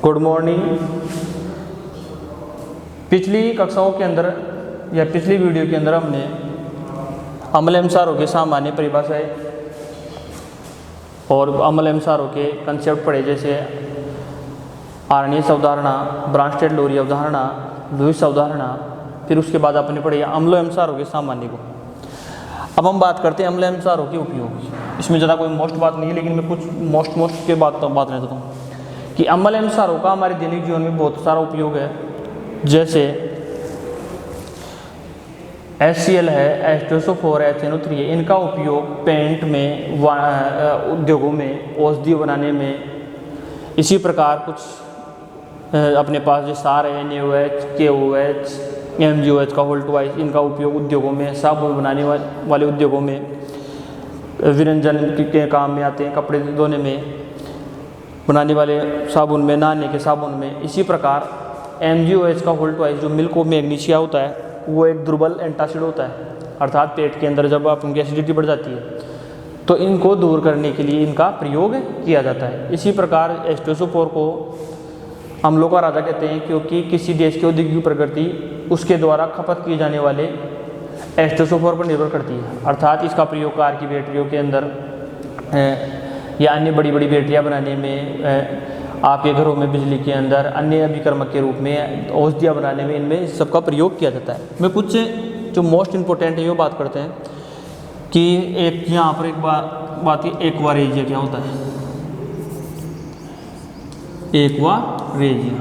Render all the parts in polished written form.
Good morning. पिछली कक्षाओं के अंदर या पिछली वीडियो के अंदर हमने अम्ल एवं क्षारों के सामान्य परिभाषाएं और अम्ल एवं क्षारों के कंसेप्ट पढ़े, जैसे आर्नियस अवधारणा, ब्रांस्टेड-लोरी अवधारणा, लुईस अवधारणा। फिर उसके बाद आपने पढ़े अम्लों एवं क्षारों के सामान्य को। अब हम बात करते हैं अम्ल एवं क्षारों के उपयोग। इसमें ज़्यादा कोई मोस्ट बात नहीं है, लेकिन मैं कुछ मोस्ट के बात नहीं देता हूँ कि अम्ल एवं क्षारों का हमारे दैनिक जीवन में बहुत सारा उपयोग है। जैसे HCl है, H2SO4 है, HNO3 है। इनका उपयोग पेंट में, उद्योगों में, औषधि बनाने में। इसी प्रकार कुछ अपने पास जो सार है NaOH, KOH, MgOH का होल्ट वाइज, इनका उपयोग उद्योगों में, साबुन बनाने वाले उद्योगों में, विरंजन के काम में आते हैं, कपड़े धोने में, बनाने वाले साबुन में, नहाने के साबुन में। इसी प्रकार MgOH का होल्ट वाइज जो मिल्क ऑफ मैग्नीशिया होता है, वो एक दुर्बल एंटासिड होता है, अर्थात पेट के अंदर जब आपकी एसिडिटी बढ़ जाती है तो इनको दूर करने के लिए इनका प्रयोग किया जाता है। इसी प्रकार H2SO4 को अम्लों का राजा कहते हैं, क्योंकि किसी देश की औद्योगिक प्रगति उसके द्वारा खपत किए जाने वाले H2SO4 पर निर्भर करती है। अर्थात इसका प्रयोग कार की बैटरियों के अंदर या अन्य बड़ी बड़ी बैटरियाँ बनाने में, आपके घरों में बिजली के अंदर, अन्य अभिकर्मक के रूप में, औषधियाँ बनाने में, इनमें सबका प्रयोग किया जाता है। मैं कुछ जो मोस्ट इम्पोर्टेंट है वो बात करते हैं कि एक यहाँ पर एक बात है, एक्वा रेजिया क्या होता है। एक्वा रेजिया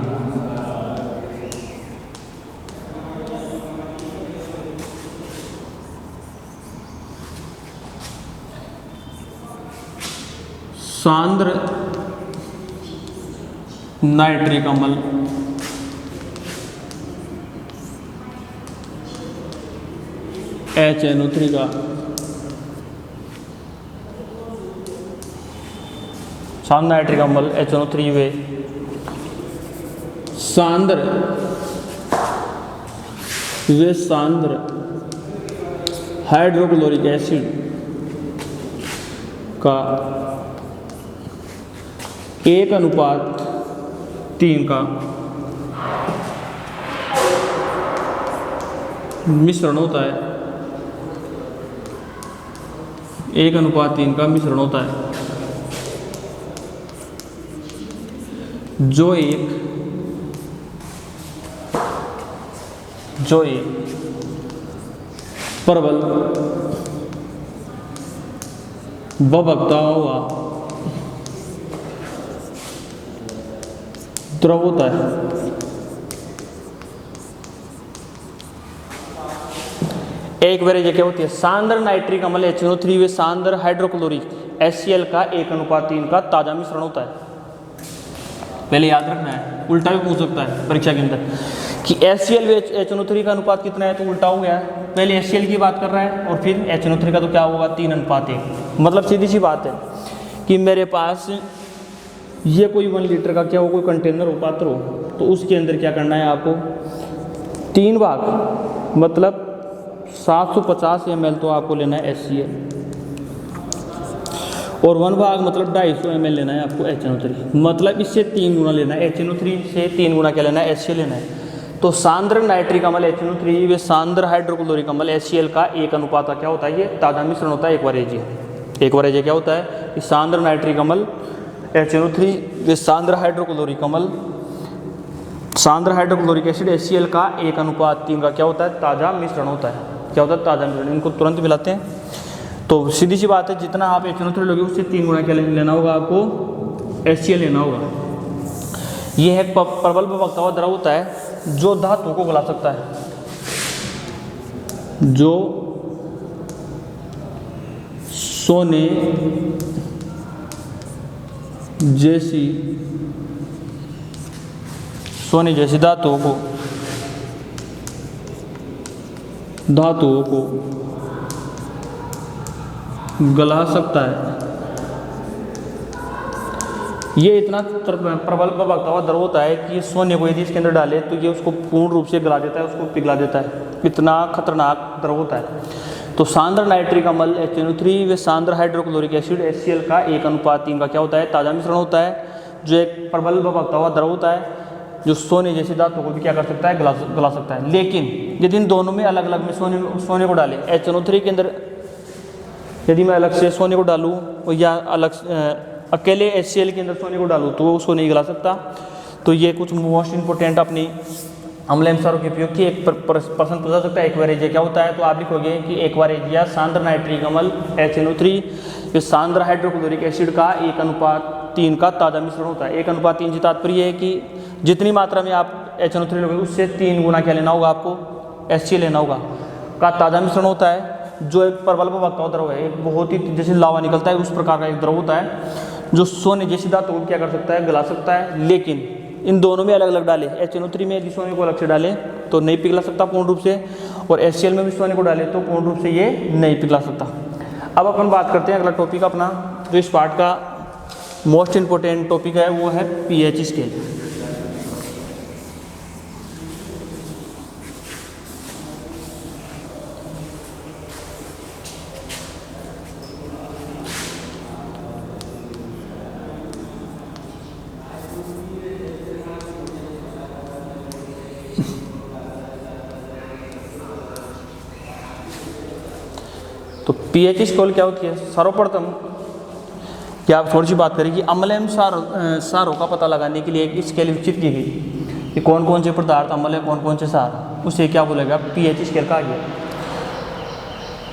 सांद्र नाइट्रिक अम्ल HNO3 का सांद्र नाइट्रिक अम्ल HNO3 वे सांद्र हाइड्रोक्लोरिक एसिड का 1:3 का मिश्रण होता है। 1:3 का मिश्रण होता है, जो एक प्रबल बभगता हुआ द्रव होता है। एक वेरिएबल क्या होती है, सांद्र नाइट्रिक अम्ल HNO3 वे सांद्र हाइड्रोक्लोरिक HCl का 1:3 का ताजा मिश्रण होता है। पहले याद रखना है, उल्टा भी पूछ सकता है परीक्षा के अंदर कि HCl वे HNO3 का अनुपात कितना है, तो उल्टा हो गया है। पहले HCl की बात कर रहा है और फिर HNO3 का, तो क्या होगा 3:1। मतलब सीधी सी बात है कि मेरे पास ये कोई 1 लीटर का क्या हो, कोई कंटेनर हो, पात्र हो, तो उसके अंदर क्या करना है आपको, 3 भाग मतलब 750 ml तो आपको लेना है HCl, और 1 भाग मतलब 250 ml लेना है आपको HNO3। मतलब इससे 3 गुना लेना है, HNO3 से 3 गुना क्या लेना है, HCl लेना है। तो सांद्र नाइट्रिक अम्ल HNO3 वे सांद्र हाइड्रोक्लोरिक अम्ल HCl का 1:3 क्या होता है, ये ताज़ा मिश्रण होता है। एक्वा रेजिया क्या होता है कि सांद्र नाइट्रिक अम्ल HNO3 वे सांद्र हाइड्रोक्लोरिक एसिड HCl का 1:3 का क्या होता है, ताज़ा मिश्रण होता है। क्या होता है, ताज़ा मिश्रण। इनको तुरंत मिलाते हैं। तो सीधी सी बात है, जितना आप HNO3 लोगे उससे 3 गुना क्या लेना होगा, आपको HCl लेना होगा। यह एक प्रबल बभगता हुआ द्रव होता है जो धातु को गला सकता है, जो सोने जैसी धातुओं को गला सकता है। ये इतना प्रबल बभगता हुआ द्रव होता है कि सोने को यदि इसके अंदर डाले तो ये उसको पूर्ण रूप से गला देता है, उसको पिघला देता है। इतना खतरनाक द्रव होता है। तो सांद्र नाइट्रिक अम्ल HNO3 व सांद्र हाइड्रोक्लोरिक एसिड HCl का 1:3 का क्या होता है, ताज़ा मिश्रण होता है। जो एक प्रबल भभकता हुआ द्रव होता है जो सोने जैसी धातु को भी क्या कर सकता है, गला सकता है। लेकिन यदि इन दोनों में अलग अलग में सोने को डालें, HNO3 के अंदर यदि मैं अलग से सोने को डालूँ या अकेले HCl के अंदर सोने को डालूँ तो वो उसको नहीं गला सकता। तो ये कुछ मोस्ट इंपॉर्टेंट अपनी अम्ल एवं क्षारों के उपयोग की एक प्रश्न पूछा सकता है। एक्वारेजिया क्या होता है, तो आप लिखोगे कि एक्वारेजिया सांद्र नाइट्रिक अम्ल HNO3 ये सांद्र हाइड्रोक्लोरिक एसिड का 1:3 का ताज़ा मिश्रण होता है। 1:3 से तात्पर्य है कि जितनी मात्रा में आप HNO3 लोगे उससे 3 गुना क्या लेना होगा, आपको HCl लेना होगा, का ताज़ा मिश्रण होता है जो एक प्रबल भभकता हुआ द्रव है। एक बहुत ही जैसे लावा निकलता है उस प्रकार का एक द्रव होता है जो सोने जैसी धातु को क्या कर सकता है, गला सकता है। लेकिन इन दोनों में अलग अलग डालें, HNO3 में यदि सोने को अलग से डालें तो नहीं पिघला सकता पूर्ण रूप से, और HCl में भी सोने को डालें तो पूर्ण रूप से ये नहीं पिघला सकता। अब अपन बात करते हैं अगला टॉपिक अपना, जो इस पार्ट का मोस्ट इम्पोर्टेंट टॉपिक है वो है pH स्केल। तो pH स्केल क्या होती है, सर्वप्रथम क्या आप थोड़ी सी बात करें कि अम्ल एवं क्षारों का पता लगाने के लिए एक स्केल विकसित की गई कि कौन कौन से पदार्थ अम्ल है कौन कौन से क्षार, उसे क्या बोलेगा, pH स्केल कहा गया।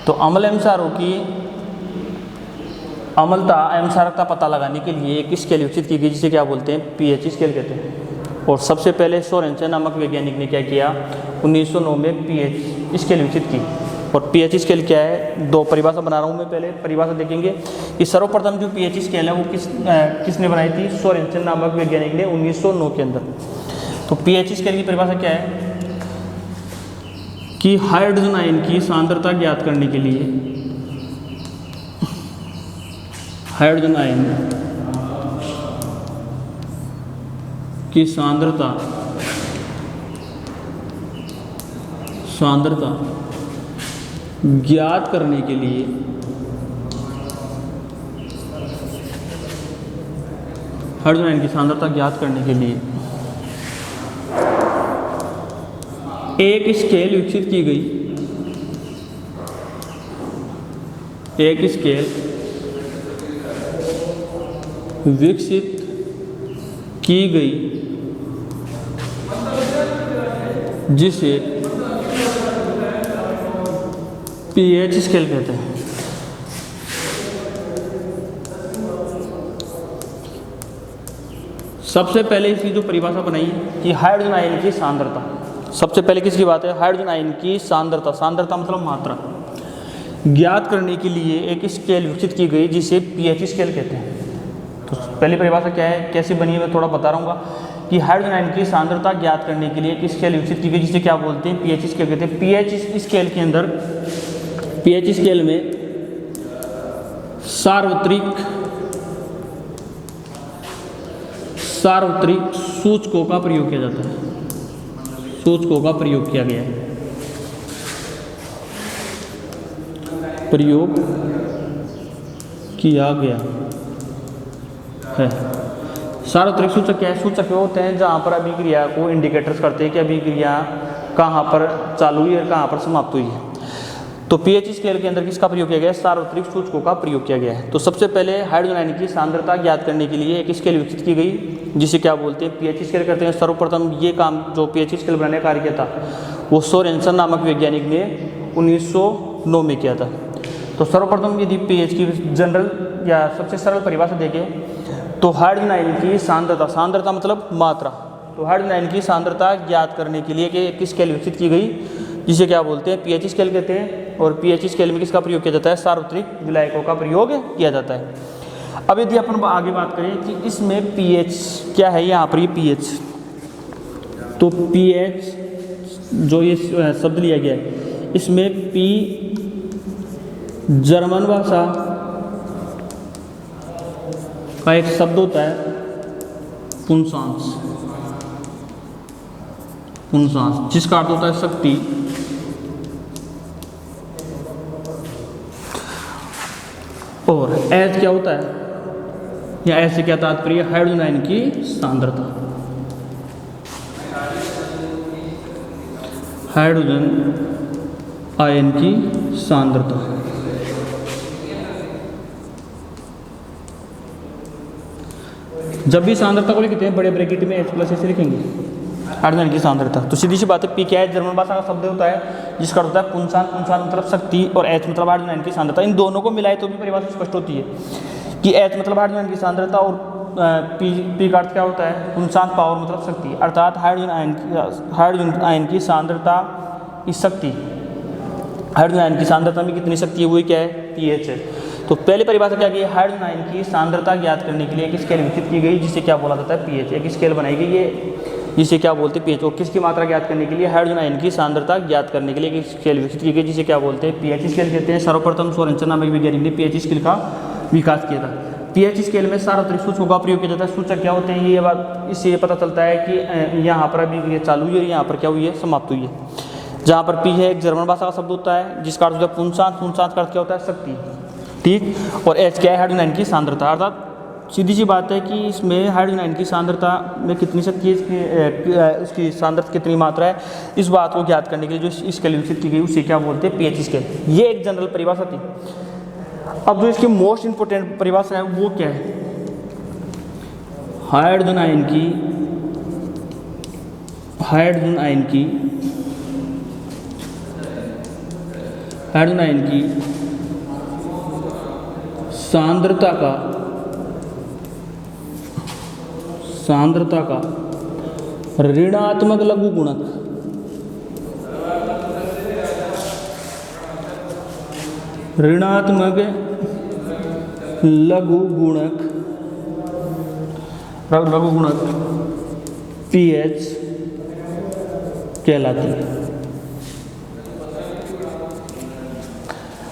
तो अम्ल एवं क्षारों की अम्लता एवं क्षारकता पता लगाने के लिए एक स्केल विकसित की गई जिसे क्या बोलते हैं, pH स्केल कहते हैं। और सबसे पहले सोरेनसन नामक वैज्ञानिक ने क्या किया, 1909 में pH स्केल विकसित की। और pH स्केल क्या है, दो परिभाषा बना रहा हूँ मैं, पहले परिभाषा देखेंगे कि सर्वप्रथम जो pH स्केल है वो किसने बनाई थी, सोरेनसन नामक वैज्ञानिक ने 1909 के अंदर। तो pH स्केल की परिभाषा क्या है कि हाइड्रोजन आयन की सांद्रता ज्ञात करने के लिए, हाइड्रोजन आयन की सांद्रता ज्ञात करने के लिए हाइड्रोजन आयन की सांद्रता ज्ञात करने के लिए एक स्केल विकसित की गई, एक स्केल विकसित की गई जिसे pH स्केल कहते हैं। सबसे पहले इसकी जो परिभाषा बनाई कि हाइड्रोजन आयन की सांद्रता, सबसे पहले किसकी बात है, हाइड्रोजन आयन की सांद्रता, सांद्रता मतलब मात्रा, ज्ञात करने के लिए एक स्केल विकसित की गई जिसे pH स्केल कहते हैं। तो पहली परिभाषा क्या है, कैसे बनी है मैं थोड़ा बता रहा हूँ कि हाइड्रोजन आयन की सांद्रता ज्ञात करने के लिए एक स्केल विकसित की गई जिसे क्या बोलते हैं, pH स्केल कहते हैं। pH स्केल के अंदर, pH स्केल में सार्वत्रिक सूचकों का प्रयोग किया जाता है, सूचकों का प्रयोग किया गया है, प्रयोग किया गया है। सार्वत्रिक सूचक क्या है, सूचक होते हैं जहाँ पर अभिक्रिया को इंडिकेटर्स करते हैं कि अभिक्रिया कहाँ पर चालू हुई और कहाँ पर समाप्त हुई है। तो pH स्केल के अंदर किसका प्रयोग किया गया है, सार्वत्रिक सूचकों का प्रयोग किया गया है। तो सबसे पहले हाइड्रोजन आयन की सांद्रता ज्ञात करने के लिए एक स्केल विकसित की गई जिसे क्या बोलते हैं, pH स्केल करते हैं। सर्वप्रथम ये काम जो pH स्केल बनाने का कार्य किया था वो सोरेनसन नामक वैज्ञानिक ने 1909 में किया था। तो सर्वप्रथम यदि pH की जनरल या सबसे सरल परिभाषा देखें तो हाइड्रोजन आयन की सांद्रता, सांद्रता मतलब मात्रा, तो हाइड्रोजन आयन की सांद्रता ज्ञात करने के लिए एक स्केल विकसित की गई जिसे क्या बोलते हैं, pH स्केल कहते हैं। और pH स्केल में किसका प्रयोग किया जाता है, सार्वत्रिक विलायकों का प्रयोग किया जाता है। अब यदि अपन आगे बात करें कि इसमें pH क्या है, यहाँ पर ये pH, तो pH जो ये शब्द लिया गया है इसमें P जर्मन भाषा का एक शब्द होता है पुंसांस, पुंसांस जिसका अर्थ होता है शक्ति। और एच क्या होता है, या एच से क्या तात्पर्य, हाइड्रोजन आयन की सांद्रता। हाइड्रोजन आयन की सांद्रता। जब भी सांद्रता को लिखते हैं बड़े ब्रैकेट में H प्लस ऐसे लिखेंगे, हाइड्रोजन आयन की सांद्रता। तो सीधी सी बात है, पी क्या है, जर्मन भाषा का शब्द होता है जिसका अर्थ होता है पुंसान, पुंसान मतलब शक्ति और H मतलब हाइड्रोजन आयन की सांद्रता। इन दोनों को मिलाए तो भी परिभाषा स्पष्ट होती है कि H मतलब हाइड्रोजन आयन की सांद्रता और पी का अर्थ क्या होता है, पुंसान पावर मतलब शक्ति, अर्थात हाइड्रोजन आयन की सांद्रता की शक्ति, हाइड्रोजन आयन की सांद्रता में कितनी शक्ति है वही क्या है, pH है। तो पहली परिभाषा क्या की, हाइड्रोजन आयन की सांद्रता ज्ञात करने के लिए एक स्केल विकसित की गई जिसे क्या बोला जाता है, pH। एक स्केल बनाई गई है जिसे क्या बोलते हैं, pH। और किसकी मात्रा ज्ञात करने के लिए, हाइड्रोजन आयन की सांद्रता ज्ञात करने के लिए एक स्केल विकसित की गई जिसे क्या बोलते हैं, pH स्केल कहते हैं। सर्वप्रथम सोरेनसन नामक वैज्ञानिक ने pH स्केल का विकास किया था। pH स्केल में सार्वत्रिक सूचकों का प्रयोग किया जाता है। सूचक क्या होते हैं, ये बात इससे पता चलता है कि यहाँ पर अभी ये चालू हुई है और यहाँ पर क्या हुई है, समाप्त हुई है। जहाँ पर P है एक जर्मन भाषा का शब्द होता है जिसका अर्थ होता है पुंसान, पुंसान का अर्थ क्या होता है, शक्ति, ठीक। और H क्या है, हाइड्रोजन आयन की सांद्रता। अर्थात सीधी सी बात है कि इसमें हाइड्रोजन आयन की सांद्रता में कितनी शक्ति है, उसकी सांद्रता कितनी मात्रा है, इस बात को ज्ञात करने के लिए जो स्केल विकसित की गई उसे क्या बोलते हैं, pH स्केल। ये एक जनरल परिभाषा थी। अब जो इसकी मोस्ट इंपोर्टेंट परिभाषा है वो क्या है, हाइड्रोजन आयन की सांद्रता का ऋणात्मक लघु गुणक, लघु गुणक pH कहलाती है।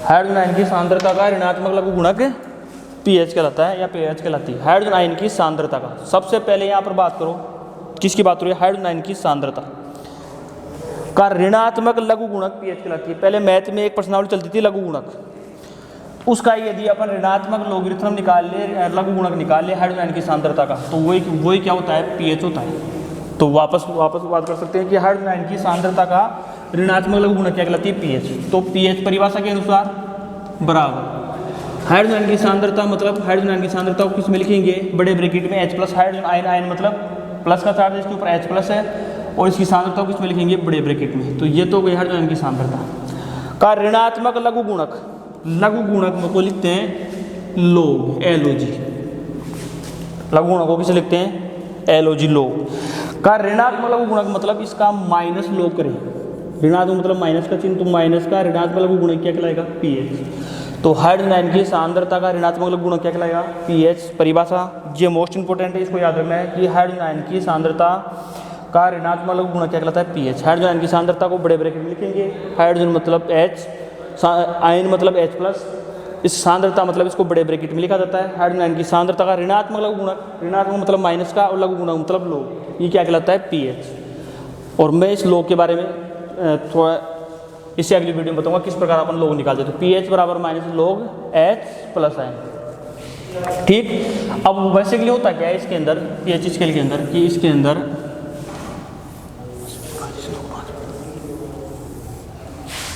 हाइड्रोजन आयन की सांद्रता का ऋणात्मक लघु गुणक pH कहलाता है या pH कहलाती है। हाइड्रोजन आयन की सांद्रता का, सबसे पहले यहाँ पर बात करो, किसकी बात हो रही है, हाइड्रोजन आयन की सांद्रता का ऋणात्मक लघु गुणक pH कहलाती है। पहले मैथ में एक प्रश्नावली चलती थी लघु गुणक, उसका यदि अपन ऋणात्मक लोगरिथम निकाल ले, लघु गुणक निकाल ले हाइड्रोजन आयन की सांद्रता का, तो वही क्या होता है, pH होता है। तो वापस बात कर सकते हैं कि हाइड्रोजन आयन की सांद्रता का ऋणात्मक लघु गुणक क्या कहलाती है, pH। तो pH परिभाषा के अनुसार बराबर हाइड्रोजन आयन की सांद्रता, मतलब हाइड्रोजन आयन की सांद्रता को किस में लिखेंगे, बड़े ब्रैकेट में H प्लस, हाइड्रोजन आयन मतलब प्लस का चार्ज इसके ऊपर H प्लस है, और इसकी सांद्रता को किस में लिखेंगे, बड़े ब्रैकेट में। तो ये तो गई हाइड्रोजन आयन की सांद्रता का ऋणात्मक लघु गुणक को लिखते हैं लोग, LOG। लघु गुणक को किसे लिखते हैं, LOG, लोग का ऋणात्मक लघु गुणक मतलब इसका माइनस लोग करें, ऋणात्मक मतलब माइनस का चिन्ह, तो माइनस का ऋणात्मक लघु गुणक क्या कहलाएगा, pH। तो हाइड्रोजन आयन की सांद्रता का ऋणात्मक लघु गुणक क्या कहलाएगा, pH। परिभाषा ये मोस्ट इंपोर्टेंट है, इसको याद रखना है कि हाइड्रोजन आयन की सांद्रता का ऋणात्मक लघु गुणक क्या कहलाता है, pH। हाइड्रोजन आयन की सांद्रता को बड़े ब्रैकेट में लिखेंगे, हाइड्रोजन मतलब H, आयन मतलब H प्लस, इस सांद्रता मतलब इसको बड़े ब्रैकेट में लिखा जाता है। हाइड्रोजन आयन की सांद्रता का ऋणात्मक लघु गुणक, ऋणात्मक मतलब माइनस का, और लघु गुणक मतलब लोग, ये क्या कहलाता है, pH। और मैं इस लोग के बारे में थोड़ा इससे अगली वीडियो में बताऊंगा किस प्रकार अपन लोग निकालते हैं। तो pH बराबर माइनस लोग H प्लस आयन, ठीक। अब वैसे के लिए होता क्या है इसके अंदर, pH स्केल के अंदर, कि इसके अंदर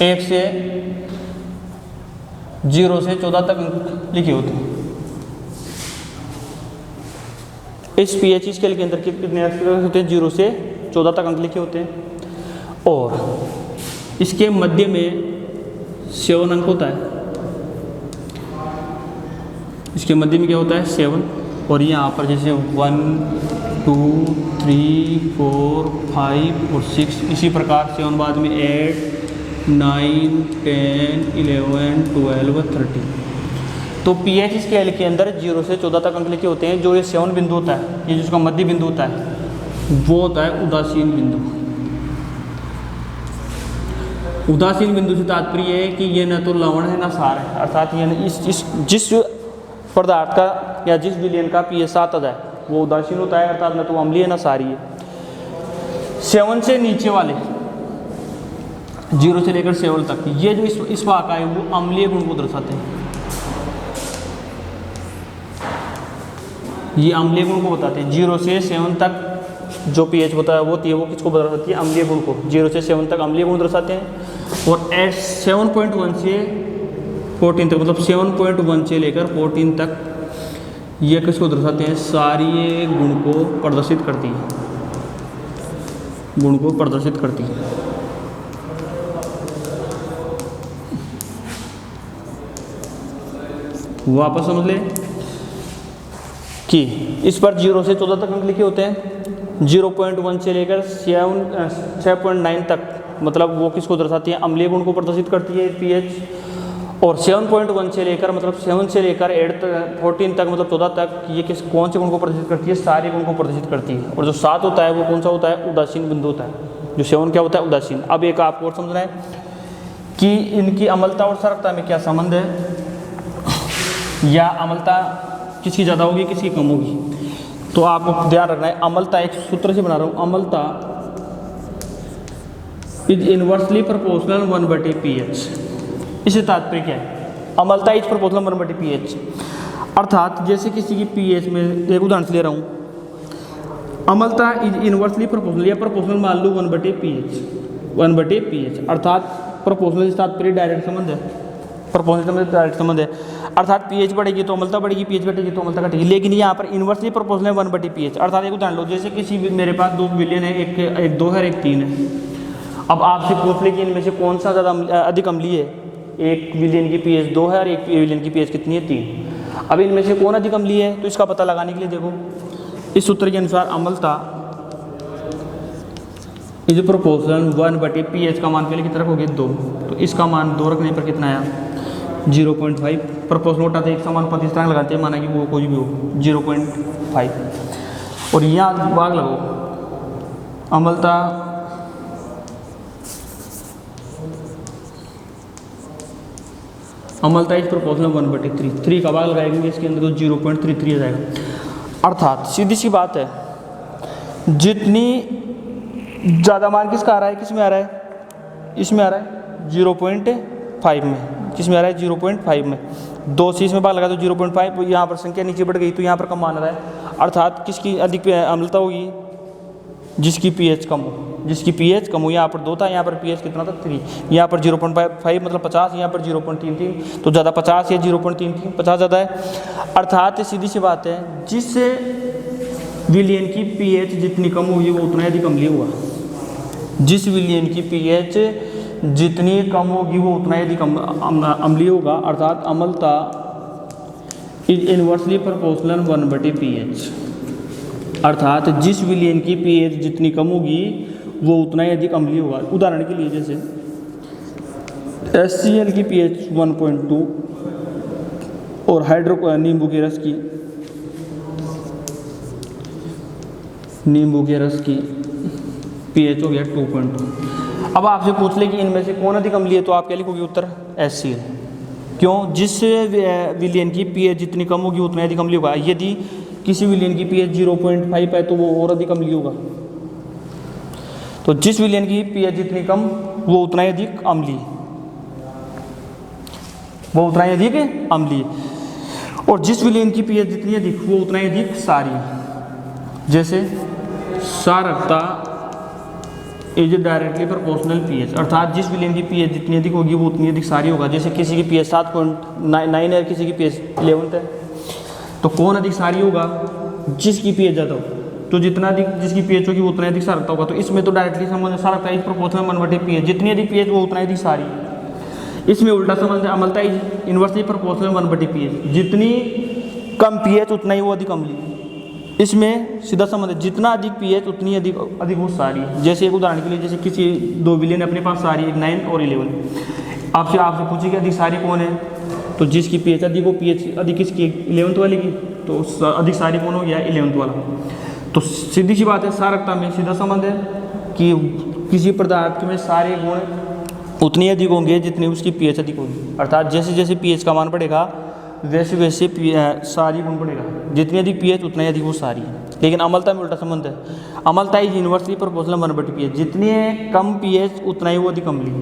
एक से 0 से 14 तक अंक लिखे होते हैं। इस pH स्केल के अंदर कितने अंक होते हैं, 0 से 14 तक अंक लिखे होते हैं, और इसके मध्य में 7 अंक होता है। इसके मध्य में क्या होता है, 7, और यहाँ पर जैसे 1 2 3 4 5 और 6, इसी प्रकार 7 बाद में 8 9 10 11 12 13। तो pH स्केल के अंदर 0 से 14 तक अंक लिखे होते हैं। जो ये 7 बिंदु होता है, ये जिसका मध्य बिंदु होता है, वो होता है उदासीन बिंदु। उदासीन बिंदु से तात्पर्य है कि ये न तो लवण है न सार है, अर्थात ये जिस पदार्थ का या जिस विलयन का pH 7 है वो उदासीन होता है, अर्थात न तो अम्लीय न सारी है। 7 से नीचे वाले 0 से लेकर 7 तक, ये जो इस वाक्य है वो अम्लीय गुण को दर्शाते हैं। ये अम्लीय गुण को बताते हैं। 0 से 7 तक जो pH होता है वो किसको दर्शाती है? अम्लीय गुण को। 0 से 7 तक अम्लीय गुण दर्शाते हैं और 7.1 से 14 तक, मतलब 7.1 से लेकर 14 तक ये किसको दर्शाते हैं? सारी गुण को प्रदर्शित करती है, गुण को प्रदर्शित करती है। वापस समझ ले कि इस पर 0 से 14 तक अंक लिखे होते हैं। 0.1 से लेकर 6.9 तक मतलब वो किसको दर्शाती है? अम्लीय गुण को प्रदर्शित करती है pH। और 7.1 से लेकर मतलब 7 से लेकर 14 तक मतलब 14 तक ये कौन से गुण को प्रदर्शित करती है? सारे गुण को प्रदर्शित करती है। और जो 7 होता है वो कौन सा होता है? उदासीन बिंदु होता है। जो 7 क्या होता है? उदासीन। अब एक आपको और समझना है कि इनकी अम्लता और सारकता में क्या संबंध है, या अम्लता किसकी ज़्यादा होगी किसकी कम होगी। तो आपको ध्यान रखना है, अम्लता एक सूत्र से बना रहा हूँ, अम्लता इज इनवर्सली प्रोपोर्शनल 1/pH। इससे तात्पर्य क्या है? अम्लता इज प्रोपोर्शनल 1/pH, अर्थात जैसे किसी की pH में, एक उदाहरण से ले रहा हूँ, अम्लता इज इनवर्सली प्रोपोर्शनल या प्रोपोर्शनल मान लो 1/pH, अर्थात प्रोपोर्शनल से तात्पर्य डायरेक्ट संबंध है, प्रोपोर्शनल से डायरेक्ट संबंध है, अर्थात pH बढ़ेगी तो अम्लता बढ़ेगी, pH घटेगी तो अम्लता घटेगी। लेकिन यहाँ पर इनवर्सली प्रोपोर्शनल 1/pH, अर्थात एक उदाहरण लो, जैसे किसी मेरे पास 2 विलयन है, एक 2 है, एक 3 है। अब आपसे पूछ ले कि इनमें से कौन सा ज़्यादा अधिक अम्लीय है? एक विलयन की pH 2 है और एक विलयन की pH कितनी है? 3। अब इनमें से कौन अधिक अम्लीय है? तो इसका पता लगाने के लिए देखो, इस सूत्र के अनुसार अम्लता इज प्रोपोर्शनल 1/pH का मान पहले की तरफ हो गया 2, तो इसका मान 2 रखने पर कितना आया? 0.5। प्रोपोर्शनल उठाते एक समान प्रतिस्थान लगाते हैं, माना कि वो कोई भी हो 0.5। और यहाँ भाग लगो, अम्लता इज प्रोपोर्शनल 1/3, 3 का भाग लगाएंगे इसके अंदर तो 0.33 आ जाएगा। अर्थात सीधी सी बात है, जितनी ज़्यादा मान किसका आ रहा है? किस में आ रहा है? इसमें आ रहा है 0.5 में। किस में आ रहा है? 0.5 में। 2 से इसमें भाग लगा तो 0.5, यहाँ पर संख्या नीचे बढ़ गई तो यहाँ पर कम मान रहा है, अर्थात किसकी अधिक अम्लता होगी? जिसकी pH कम हो, जिसकी pH कम हो। यहाँ पर 2 था, यहाँ पर pH कितना था? 3। यहाँ पर 0.5 मतलब 50, यहाँ पर 0.33, तो ज़्यादा 50 या 0.33, 50 ज़्यादा है। अर्थात सीधी सी बात है, जिस विलयन की pH जितनी कम होगी वो उतना अधिक अम्लीय होगा। जिस विलयन की pH जितनी कम होगी वो उतना अधिक अम्लीय होगा, अर्थात अम्लता इज इनवर्सली प्रोपोर्शनल 1/pH, अर्थात जिस विलयन की pH जितनी कम होगी वो उतना ही अधिक अम्लीय होगा। उदाहरण के लिए जैसे HCl की pH 1.2 और नींबू के रस की pH हो गया 2.2। अब आपसे पूछ ले कि इनमें से कौन अधिक अम्लीय है, तो आप क्या लिखोगे? उत्तर HCl। क्यों? जिस विलयन की pH जितनी कम होगी उतना अधिक अम्लीय होगा। यदि किसी विलयन की pH 0.5 है तो वो और अधिक अम्लीय होगा। तो जिस विलयन की pH जितनी कम वो उतना ही अधिक अम्लीय, वो उतना ही अधिक अम्लीय, और जिस विलयन की pH जितनी अधिक वो उतना ही अधिक सारी। जैसे सारकता इज डायरेक्टली प्रोपोर्शनल pH, अर्थात जिस विलयन की pH जितनी अधिक होगी वो उतनी अधिक सारी होगा। जैसे किसी की pH 7.9 है, किसी की pH 11 है, तो कौन अधिक सारी होगा? जिसकी pH ज़्यादा हो। तो जितना अधिक जिसकी pH होगी वो उतना अधिक सारकता होगा। तो इसमें तो डायरेक्टली संबंध सारकता इज प्रोपोर्शनल 1/pH, जितनी अधिक pH वो उतना अधिक सारी। इसमें उल्टा संबंध है, अम्लता इज इनवर्सली प्रोपोर्शनल 1/pH, जितनी कम pH उतना ही वो अधिक अम्लीय। इसमें सीधा संबंध है, जितना अधिक pH उतनी अधिक वो सारी। जैसे एक उदाहरण के लिए, जैसे किसी 2 विलयन अपने पास सारी, एक 9 और 11, आपसे पूछे कि अधिक सारी कौन है? तो जिसकी pH अधिक हो, pH अधिक किसकी? 11th वाले की, तो अधिक सारी कौन हो गया? 11th वाला। तो सीधी सी बात है, सारकता में सीधा संबंध है कि किसी पदार्थ में सारे गुण उतनी अधिक होंगे जितनी उसकी pH अधिक होगी, अर्थात जैसे जैसे pH का मान बढ़ेगा वैसे वैसे सारी गुण बढ़ेगा। जितनी अधिक pH उतना ही अधिक वो सारी है। लेकिन अम्लता में उल्टा संबंध है, अम्लता इज इनवर्सली प्रोपोर्शनल 1/pH, जितनी कम pH उतना ही वो अधिक अम्लीय।